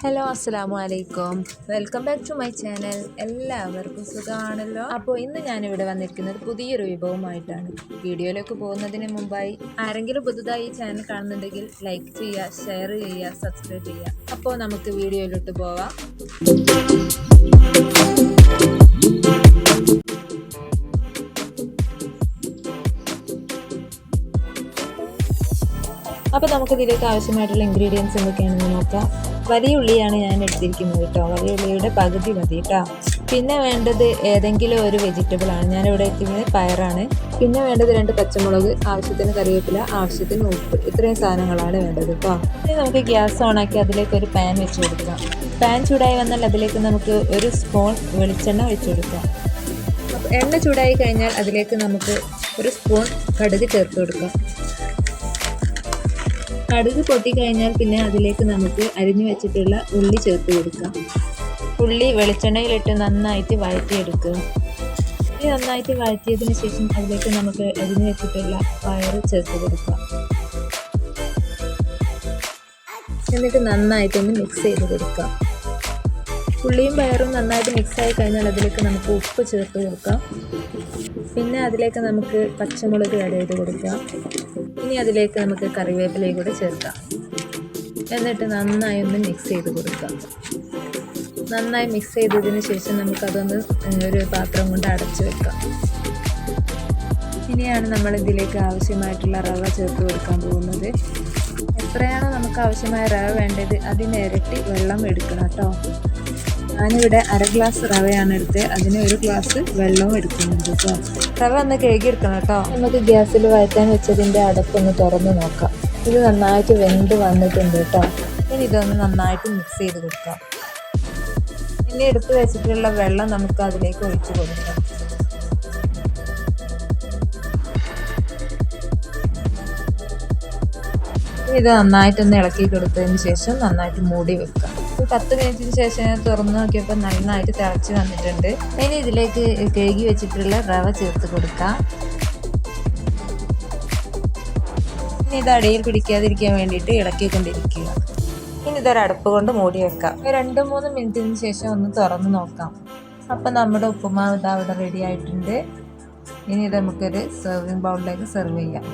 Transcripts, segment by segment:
Hello അസ്സലാമു അലൈക്കും. Welcome back to my channel. എല്ലാവർക്കും സുഖമാണല്ലോ. അപ്പോൾ ഇന്ന് ഞാനിവിടെ വന്നിരിക്കുന്നത് പുതിയൊരു വിഭവമായിട്ടാണ്. വീഡിയോയിലേക്ക് പോകുന്നതിന് മുമ്പായി ആരെങ്കിലും പുതുതായി ഈ ചാനൽ കാണുന്നുണ്ടെങ്കിൽ ലൈക്ക് ചെയ്യുക, ഷെയർ ചെയ്യുക, സബ്സ്ക്രൈബ് ചെയ്യുക. അപ്പോൾ നമുക്ക് വീഡിയോയിലോട്ട് പോവാം. അപ്പോൾ നമുക്കിതിലേക്ക് ആവശ്യമായിട്ടുള്ള ഇൻഗ്രീഡിയൻസ് എന്തൊക്കെയാണെന്ന് നോക്കാം. വലിയ ഉള്ളിയാണ് ഞാൻ എടുത്തിരിക്കുന്നത് കേട്ടോ. വലിയ ഉള്ളിയുടെ പകുതി മതി കേട്ടോ. പിന്നെ വേണ്ടത് ഏതെങ്കിലും ഒരു വെജിറ്റബിൾ ആണ്. ഞാനിവിടെ എടുത്തിരിക്കുന്നത് പയറാണ്. പിന്നെ വേണ്ടത് 2 പച്ചമുളക്, ആവശ്യത്തിന് കറിവേപ്പില, ആവശ്യത്തിന് ഉപ്പ്. ഇത്രയും സാധനങ്ങളാണ് വേണ്ടത് കേട്ടോ. ഇനി നമുക്ക് ഗ്യാസ് ഓണാക്കി അതിലേക്ക് ഒരു പാൻ വെച്ച് കൊടുക്കാം. പാൻ ചൂടായി വന്നാൽ അതിലേക്ക് നമുക്ക് 1 സ്പൂൺ വെളിച്ചെണ്ണ വെച്ച് കൊടുക്കാം. എണ്ണ ചൂടായി കഴിഞ്ഞാൽ അതിലേക്ക് നമുക്ക് 1 സ്പൂൺ കടുക് ചേർത്ത് കൊടുക്കാം. കടുക് പൊട്ടിക്കഴിഞ്ഞാൽ പിന്നെ അതിലേക്ക് നമുക്ക് അരിഞ്ഞു വെച്ചിട്ടുള്ള ഉള്ളി ചേർത്ത് കൊടുക്കാം. ഉള്ളി വെളിച്ചെണ്ണയിലിട്ട് നന്നായിട്ട് വഴറ്റിയെടുക്കുക. ഉള്ളി നന്നായിട്ട് വഴറ്റിയതിന് ശേഷം അതിലേക്ക് നമുക്ക് അരിഞ്ഞു വെച്ചിട്ടുള്ള പയർ ചേർത്ത് കൊടുക്കാം. എന്നിട്ട് നന്നായിട്ടൊന്ന് മിക്സ് ചെയ്ത് കൊടുക്കാം. ഉള്ളിയും പയറും നന്നായിട്ട് മിക്സായി കഴിഞ്ഞാൽ അതിലേക്ക് നമുക്ക് ഉപ്പ് ചേർത്ത് കൊടുക്കാം. പിന്നെ അതിലേക്ക് നമുക്ക് പച്ചമുളക് ആഡ് ചെയ്ത് കൊടുക്കാം. ഇനി അതിലേക്ക് നമുക്ക് കറിവേപ്പിലയും കൂടെ ചേർക്കാം. എന്നിട്ട് നന്നായി ഒന്ന് മിക്സ് ചെയ്ത് കൊടുക്കാം. നന്നായി മിക്സ് ചെയ്തതിന് ശേഷം നമുക്കതൊന്ന് ഒരു പാത്രം കൊണ്ട് അടച്ചു വെക്കാം. ഇനിയാണ് നമ്മൾ ഇതിലേക്ക് ആവശ്യമായിട്ടുള്ള റവ ചേർത്ത് കൊടുക്കാൻ പോകുന്നത്. എത്രയാണോ നമുക്ക് ആവശ്യമായ റവ വേണ്ടത് അതിനിരട്ടി വെള്ളം എടുക്കണം കേട്ടോ. ഞാനിവിടെ 1/2 ഗ്ലാസ് റവയാണ് എടുത്തത്. അതിന് 1 ഗ്ലാസ് വെള്ളവും എടുക്കുന്നുണ്ട് കേട്ടോ. റവ ഒന്ന് കഴുകിയെടുക്കണം കേട്ടോ. നമുക്ക് ഗ്യാസിൽ വഴറ്റാൻ വെച്ചതിൻ്റെ അടപ്പൊന്ന് തുറന്ന് നോക്കാം. ഇത് നന്നായിട്ട് വെന്ത് വന്നിട്ടുണ്ട് കേട്ടോ. ഇനി ഇതൊന്ന് നന്നായിട്ട് മിക്സ് ചെയ്ത് കൊടുക്കാം. ഇനി എടുത്ത് വെച്ചിട്ടുള്ള വെള്ളം നമുക്ക് അതിലേക്ക് ഒഴിച്ച് കൊടുക്കാം. ഇത് നന്നായിട്ടൊന്ന് ഇളക്കി കൊടുത്തതിന് ശേഷം നന്നായിട്ട് മൂടി വെക്കാം. 10 മിനിറ്റിന് ശേഷം ഞാൻ തുറന്നു നോക്കിയപ്പോൾ നന്നായിട്ട് തിളച്ച് വന്നിട്ടുണ്ട്. ഇനി ഇതിലേക്ക് കഴുകി വെച്ചിട്ടുള്ള റവ ചേർത്ത് കൊടുക്കാം. ഇനി ഇത് അടിയിൽ പിടിക്കാതിരിക്കാൻ വേണ്ടിയിട്ട് ഇളക്കിക്കൊണ്ടിരിക്കുക. ഇനി ഇതൊരടപ്പ് കൊണ്ട് മൂടി വെക്കാം. 2-3 മിനിറ്റിന് ശേഷം ഒന്ന് തുറന്ന് നോക്കാം. അപ്പം നമ്മുടെ ഉപ്പുമാവ് ഇതാ ഇവിടെ റെഡി ആയിട്ടുണ്ട്. ഇനി ഇത് നമുക്കൊരു സെർവിങ് ബൗളിലേക്ക് സെർവ് ചെയ്യാം.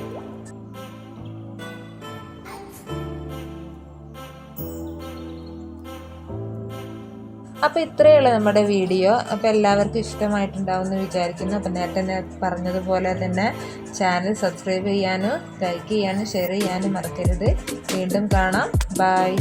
അപ്പോൾ ഇത്രയുള്ള നമ്മുടെ വീഡിയോ. അപ്പോൾ എല്ലാവർക്കും ഇഷ്ടമായിട്ടുണ്ടാവുമെന്ന് വിചാരിക്കുന്നു. അപ്പോൾ നേരത്തെ പറഞ്ഞതുപോലെ തന്നെ ചാനൽ സബ്സ്ക്രൈബ് ചെയ്യാനും ലൈക്ക് ചെയ്യാനും ഷെയർ ചെയ്യാനും മറക്കരുത്. വീണ്ടും കാണാം. ബൈ.